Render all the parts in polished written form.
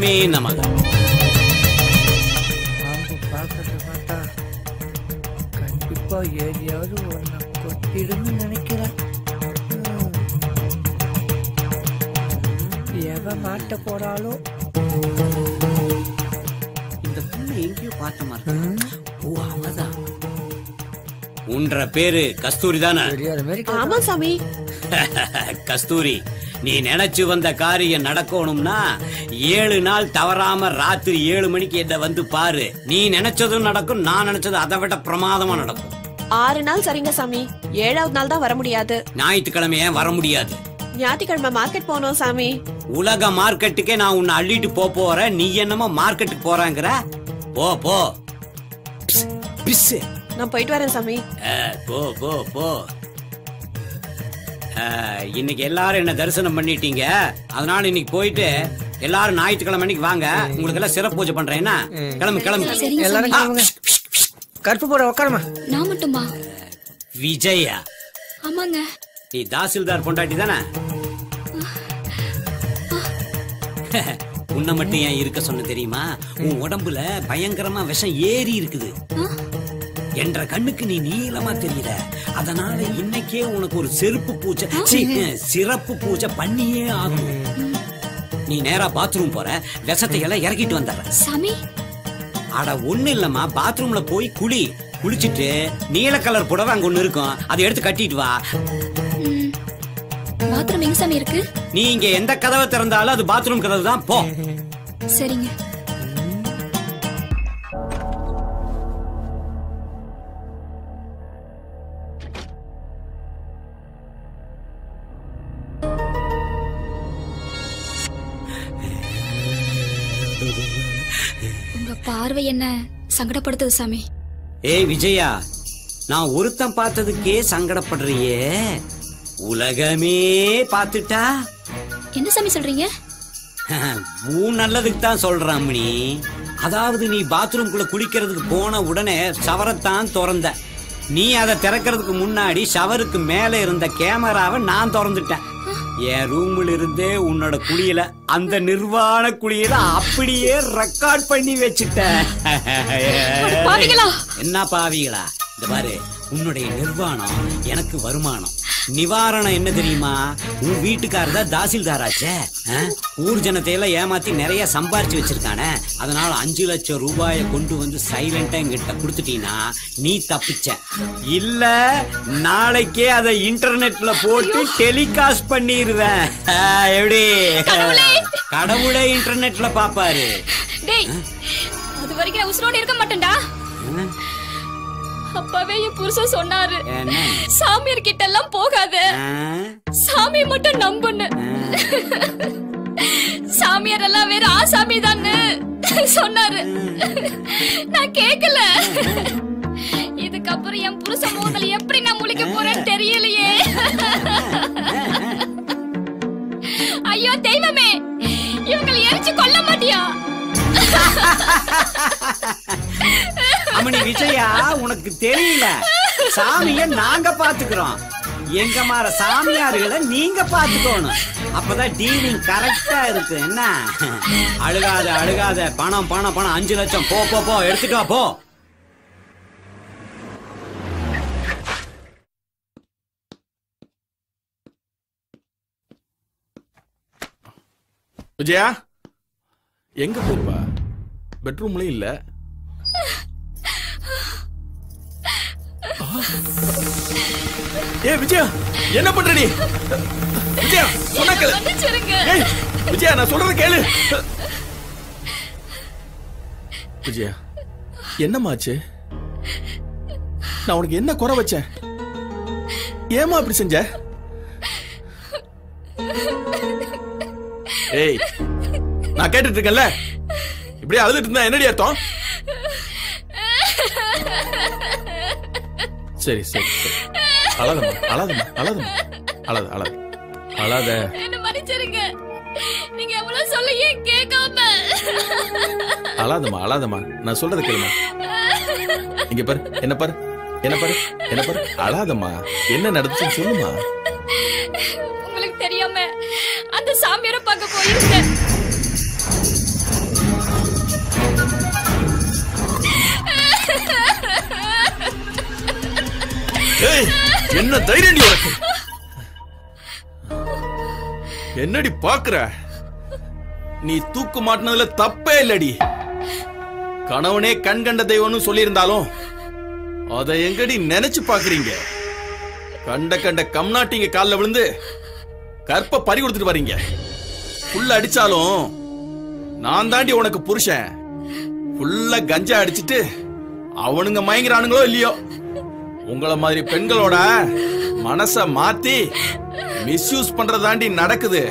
சிவாய நமக. கண்டிப்பா ஏரியாவது ஒன்ன கொத்திடுன்னு நினைக்கிறேன். எவன் மாட்ட போறாளோ. இந்த பொண்ணு எங்கேயோ பார்த்த மாதிரி. ஓ அவதான். உன்ற பேரு கஸ்தூரி தானே? ஆமா சாமி. கஸ்தூரி, நீ நினைச்சு வந்த காரியம் நடக்கணும்னா 7 நாள் தவறாம ராத்திரி 7 மணிக்கு என்ன வந்து பாரு. நீ நினைச்சதும் நடக்கும், நான் நினைச்சது அதை விட பிரமாதமா நடக்கும். 6 நாள் சரிங்க சாமி. 7வது நாள் தான் வர முடியாது. ஞாயிற்றுக்கிழமை ஏன் வர முடியாது? ஞாயிற்றுக்கிழமை மார்க்கெட் போனோம் சாமி. உலக மார்க்கெட்டுக்கே நான் உன்னை அள்ளிட்டு போறேன், நீ என்னமோ மார்க்கெட்டுக்கு போறாங்கிற? போ போ. நான் போயிட்டு வரேன் சாமி. போ போ போ. இன்னைக்கு எல்லாரும் என்ன தரிசனம் பண்ணிட்டீங்க, அதனால இன்னைக்கு போயிட்டு எல்லாரும் ஞாயிற்றுக்கிழமை அன்னைக்கு வாங்க. உங்களுக்கு எல்லாம் சிறப்பு பூஜை பண்றேன். என்ன கிளம்பு கிளம்பு எல்லாரும். கருப்பு போட உட்காரமா. நான் மட்டுமா? விஜயா? ஆமாங்க. நீ தாசில்தார் பொண்டாட்டி தானே? உன்னை மட்டும் ஏன் இருக்க சொன்ன தெரியுமா? உன் உடம்புல பயங்கரமா விஷம் ஏறி இருக்குது. என்ற கண்ணுக்கு நீ நீளமா தெரியல, அதனால இன்னைக்கே உனக்கு ஒரு செருப்பு பூஜை, சிறப்பு பூஜை பண்ணியே ஆகும். நீ நேரா பாத்ரூம் போற, விஷத்தை எல்லாம் இறக்கிட்டு வந்துடுற. சாமி, அட ஒண்ணு இல்லம்மா, பாத்ரூம்ல போய் குளிச்சிட்டு நீல கலர் புடவை அங்க ஒண்ணு இருக்கும், அதை எடுத்து கட்டிட்டு வா. பாத்ரூம் எங்க சாமி இருக்கு? நீ இங்க எந்த கதவை திறந்தாலும் அது பாத்ரூம் கதவு தான். போ. சரிங்க. உங்க பார்வை என்ன சங்கடப்படுத்துது சாமி. ஏய் விஜயா, நான் ஒருத்தன் பார்த்ததுக்கே சங்கடப்படுறியே, உலகமே பார்த்துட்டா? என்ன சாமி சொல்றீங்க? உன் நல்லதுக்கு தான் சொல்றான் மணி. அதாவது நீ பாத்ரூம்குள்ள குளிக்கிறதுக்கு போன உடனே ஷவரைத்தான் திறந்த. நீ அதை திறக்கிறதுக்கு முன்னாடி ஷவருக்கு மேல இருந்த கேமராவை நான் திறந்துட்டேன். என் ரூம்ல இருந்தே உன்னோட குளியல, அந்த நிர்வாண குளியல அப்படியே ரெக்கார்ட் பண்ணி வச்சுட்டேன். என்ன பாவிகளா? இந்த பாரு, உன்னுடைய நிர்வாணம் எனக்கு வருமானம். நிவாரணம் என்ன தெரியுமா? உன் வீட்டுக்காரர் தான் தாசில்தாராச்சே. ஊர் ஜனத்தை எல்லாம் ஏமாத்தி நிறைய சம்பாரிச்சு வச்சிருக்கானே. அதனால 5 லட்சம் ரூபாயை கொண்டு வந்து சைலண்டா என்கிட்ட கொடுத்துட்டீங்கன்னா நீ தப்பிச்ச. இல்ல நாளைக்கே அதை இன்டர்நெட்ல போட்டு டெலிகாஸ்ட் பண்ணிடுவேன். எப்படி? கடவுளே இன்டர்நெட்ல பாப்பாரு. அது வரைக்கும் உசுரோட இருக்க மாட்டேன்டா. அப்பவே என் புருஷன் சொன்னாரு, சாமியார் கிட்ட எல்லாம் போகாத, சாமி மட்டும் நம்புன்னு. சாமியார் எல்லாம் வேற ஆசாமி தான்னு சொன்னாரு. நான் கேக்கல. இதுக்கப்புறம் என் புருஷன் மோதல் எப்படி நான் முழிக்க போறேன்னு தெரியலையே. ஐயோ தெய்வமே, இவங்களை எரிச்சு கொல்ல மாட்டியா? அம்மணி விஜயா, உனக்கு தெரியல, சாமிய நாங்க பாத்துக்கிறோம். எங்க மாற சாமியார்களை நீங்க பாத்துக்கணும். அப்பதான் டீலிங் கரெக்டா இருக்கு. என்ன அழுகாத அழுகாத. பணம் பணம் பணம் 5 லட்சம். போ போ போ, எடுத்துட்டு வா போ. விஜயா, எங்க போயிருப்பா? பெட்ரூம்ல இல்ல. ஏ விஜயா, என்ன பண்ற நீ? விஜயா, சொன்னா கேளு. ஏய் விஜயா, நான் சொல்றத கேளு. விஜயா, என்னமாச்சு? நான் உனக்கு என்ன குறை வச்சேன்? ஏமா அப்படி செஞ்ச? ஏய், நான் கேட்டுட்டு இருக்கேன்ல, இப்படியே அழுதுட்டு இருந்தா என்னடி அர்த்தம்? சரி சரி சரி, அழாதம்மா அழாதம்மா அழாதம்மா அழாத அழாத அழாத. என்ன மன்னிச்சிருங்க, நீங்க எவ்வளவு சொல்லியே கேட்காம. அழாதம்மா அழாதம்மா, நான் சொல்றத கேளுமா. இங்க பாரு, என்ன பாரு, என்ன பாரு, என்ன பாரு. அழாதம்மா, என்ன நடந்துச்சுன்னு சொல்லுமா. உங்களுக்கு தெரியாம அந்த சாமியாரை பார்க்க போயிருந்தேன். ஏய், என்ன தைரியம்டி உனக்கு? என்னடி பாக்குற? நீ தூக்கு மாட்டினதுல தப்பே இல்லடி. கணவனே கண் கண்ட தெய்வம்னு சொல்லியிருந்தாலும் அதை எங்கடி நினைச்சு பாக்குறீங்க? கண்ட கண்ட கம்நாட்டிங்க கால்ல விழுந்து கற்ப பறி கொடுத்துட்டு வரீங்க. புல்ல அடிச்சாலும் நான் தாண்டி உனக்கு புருஷன். புல்ல கஞ்சா அடிச்சிட்டு அவனுங்க மயங்குறானுங்களோ இல்லையோ, உங்கள மாதிரி பெண்களோட மனச மாத்தி மிஸ்யூஸ் பண்றதாண்டி நடக்குது.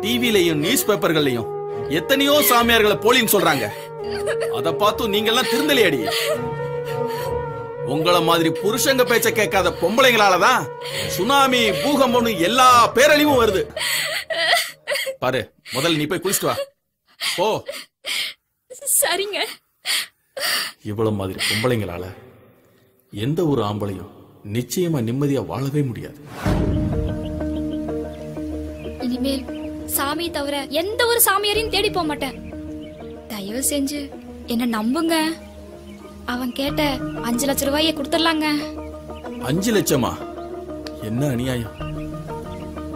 டிவிலையும் நியூஸ் பேப்பர்கள்லயும் எத்தனையோ சாமியார்களை போலின்னு சொல்றாங்க. அத பார்த்து நீங்க எல்லாம் திருந்தலையடி. உங்கள மாதிரி புருஷங்க பேச்ச கேட்காத பொம்பளைங்களாலதான் சுனாமி, பூகம்பம்னு எல்லா பேரழிவும் வருது. பாரு, முதல்ல நீ போய் குளிச்சுட்டு வா. போ. சரிங்க. இவ்வளவு மாதிரி பொம்பளைங்களால எந்த ஒரு ஆம்பளையும் நிச்சயமா நிம்மதியா வாழவே முடியாது. இனிமேல் சாமி தவிர எந்த ஒரு சாமியாரையும் தேடி போக மாட்டேன். தயவு செஞ்சு என்ன நம்புங்க. அவன் கேட்ட 5 லட்சம் ரூபாயை கொடுத்துடலாங்க. 5 லட்சமா? என்ன அநியாயம்!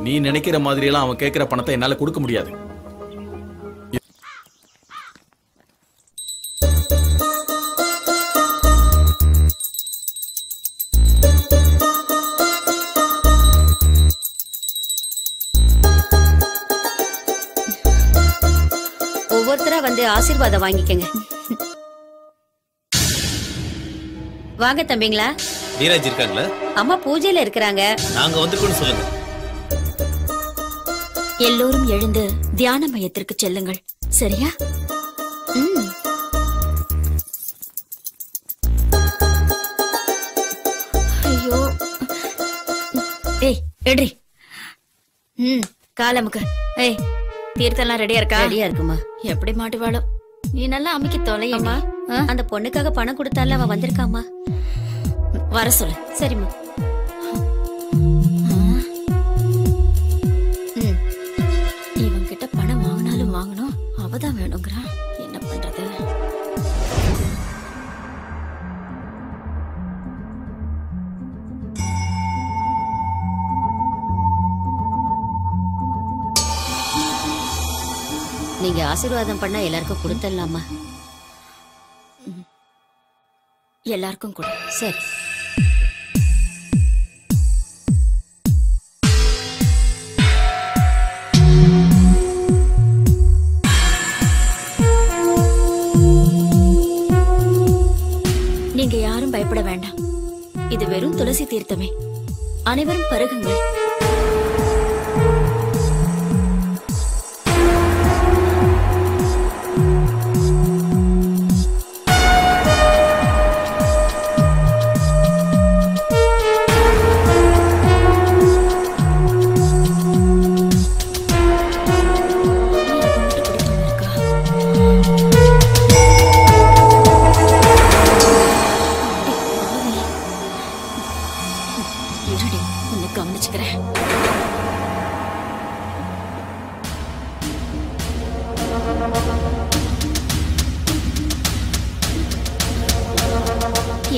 நீ நினைக்கிற மாதிரி எல்லாம் அவன் கேட்கிற பணத்தை என்னால கொடுக்க முடியாது. ஒவ்வொருத்தரா வந்து ஆசீர்வாதம் வாங்கிக்கங்க. வாங்க தம்பிங்களா. நீராஜ் இருக்காங்களா? அம்மா பூஜையில இருக்கிறாங்க. நாங்க வந்திருக்கோம்னு சொல்லுங்க. எல்லோரும் எழுந்து தியான மையத்திற்கு செல்லுங்கள். சரியா? ஐயோ, ஏய் எட்ரி. காலமுக்கு. ஏய், தீர்த்தெல்லாம் ரெடியா இருக்கா? ரெடியா இருக்குமா? எப்படி மாட்டுவாளோ. நீ நல்லா அமைக்க தொலையம்மா. அந்த பொண்ணுக்காக பணம் கொடுத்தால அவ வந்திருக்காமா. வர சொல்லு. சரிம்மா. இவன் கிட்ட பணம் வாங்கினாலும் வாங்கணும், அவதான் வேணுங்கிறான். என்ன பண்றது? நீங்க ஆசீர்வாதம் பண்ணா எல்லாருக்கும் கொடுத்துடலாமா? எல்லாருக்கும் கொடு. சரி. நீங்க யாரும் பயப்பட வேண்டாம். இது வெறும் துளசி தீர்த்தமே. அனைவரும் பருகுங்கள்.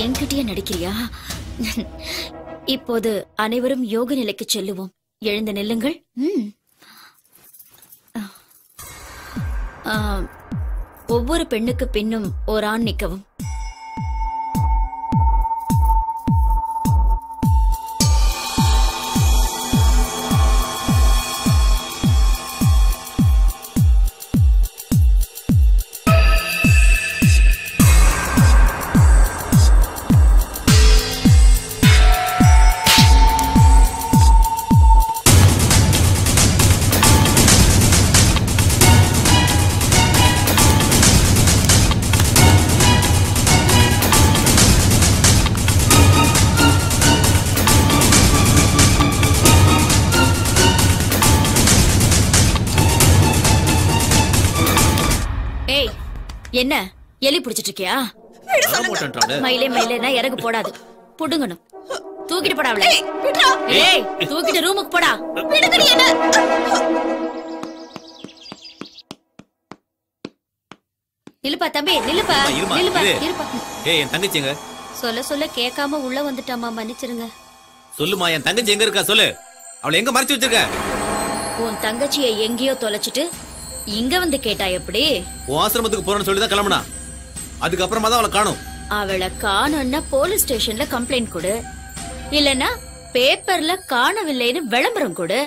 என்கிட்டயே நடிக்கிறியா? இப்போது அனைவரும் யோக நிலைக்கு செல்லுவோம். எழுந்து நில்லுங்கள். ஒவ்வொரு பெண்ணுக்கு பின்னும் ஒரு ஆண் நிற்கவும். என்ன எலி பிடிச்சிட்டு இருக்கியா? மயிலே மயிலேனா இறகு போடாது, புடுங்கணும். தூக்கிட்டு போடா அவளை. ஏய், தூக்கிட்டு ரூமுக்கு போடா. நில்லுப்பா தம்பி, நில்லுப்பா. நில்லுப்பா, இருப்பா. ஏய், என் தங்கச்சிங்க சொல்ல சொல்ல கேட்காம உள்ள வந்துட்டாமா, மன்னிச்சிருங்க. சொல்லுமா, என் தங்கச்சி எங்க இருக்கா சொல்லு. அவளை எங்க மறைச்சு வச்சிருக்க? உன் தங்கச்சிய எங்கேயோ தொலைச்சிட்டு இங்க வந்து கேட்டா எப்படி? உன் ஆசிரமத்துக்கு போறேன்னு சொல்லிதான் கிளம்புனா. அதுக்கப்புறமா தான் அவளை காணும். அவளை காணும்னா போலீஸ் ஸ்டேஷன்ல கம்ப்ளைண்ட் கொடு, இல்லனா பேப்பர்ல காணவில்லைன்னு விளம்பரம் கொடு.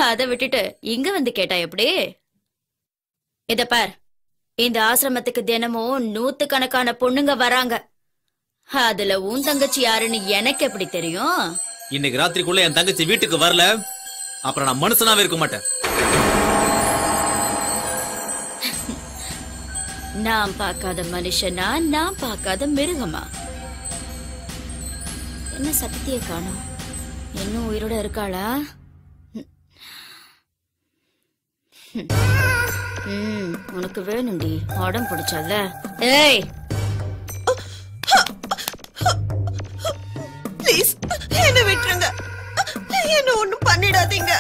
அதை விட்டுட்டு இங்க வந்து கேட்டா எப்படி? இத பார், இந்த ஆசிரமத்துக்கு தினமும் 100கணக்கான பொண்ணுங்க வராங்க. அதுல உன் தங்கச்சி யாருன்னு எனக்கு எப்படி தெரியும்? இன்னைக்கு ராத்திரிக்குள்ள என் தங்கச்சி வீட்டுக்கு வரல, அப்புறம் நான் மனுஷனாவே இருக்க மாட்டேன். நான் பார்க்காத மனுஷனா, நான் பார்க்காத மிருகமா? என்ன சத்திய காணோம்? இன்னும் உயிரோட இருக்காளா? உனக்கு வேணும்டி, உடம்பு பிடிச்சால. ஏய், ப்ளீஸ் என்ன விட்டுருங்க, என்ன ஒண்ணும் பண்ணிடாதீங்க.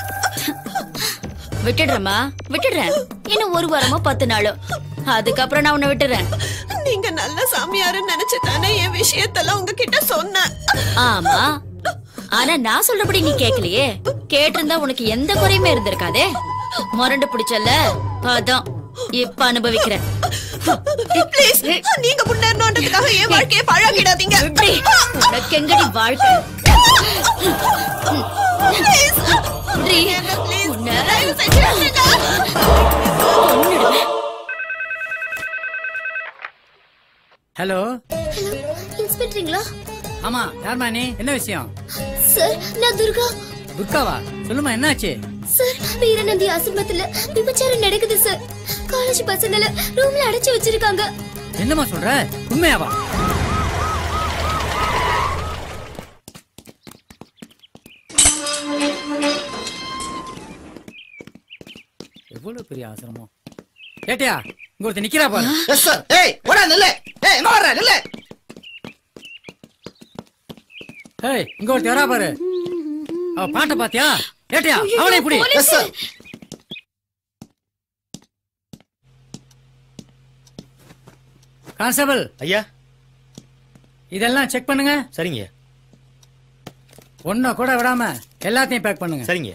விட்டுடுறேம்மா, விட்டுடுறேன். இன்னும் 1 வாரமோ 10 நாளோ, அதுக்கப்புறம் நான் உன்னை விட்டுறேன். நீங்க நல்ல சாமியாருன்னு நினைச்சுதானே என் விஷயத்தெல்லாம் உங்ககிட்ட சொன்னேன். ஆமா, ஆனா நான் சொல்றபடி நீ கேட்கலையே. கேட்டிருந்தா உனக்கு எந்த குறையுமே இருந்திருக்காதே. முரண்டு பிடிச்சல, அதான் இப்ப அனுபவிக்கிறேன். ப்ளீஸ் நீங்க முன்னேறணும்ன்றதுக்காக என் வாழ்க்கையை பழகிடாதீங்க. உனக்கு எங்கடி வாழ்க்கை? ஹலோ ஹலோ, இன்ஸ்பெக்டருங்களா? ஆமா, யார்மா நீ? என்ன விஷயம்? சார், நான் துர்கா. துர்காவா? சொல்லுமா, என்னாச்சு? சார், வீரநந்தி ஆசிரமத்துல விபச்சாரம் நடக்குது சார். காலேஜ் பசங்கள ரூம்ல அடைச்சு வச்சிருக்காங்க. என்னமா சொல்ற? உண்மையாவா? எவ்வளவு பெரிய ஆசிரமம். கேட்டியா? இங்க ஒருத்தர் நிக்கிறா பாரு. Yes sir. ஏய், ஓடா நில்லு. ஏய், எங்க வர்ற? நில்லு. ஏய், இங்க ஒருத்தர் வரா பாரு. அவ பாட்ட பாத்தியா? கேட்டியா? அவளை இப்படி. Yes sir. கான்ஸ்டபிள் ஐயா, இதெல்லாம் செக் பண்ணுங்க. சரிங்க. ஒன்ன கூட விடாம எல்லாத்தையும் பேக் பண்ணுங்க. சரிங்க.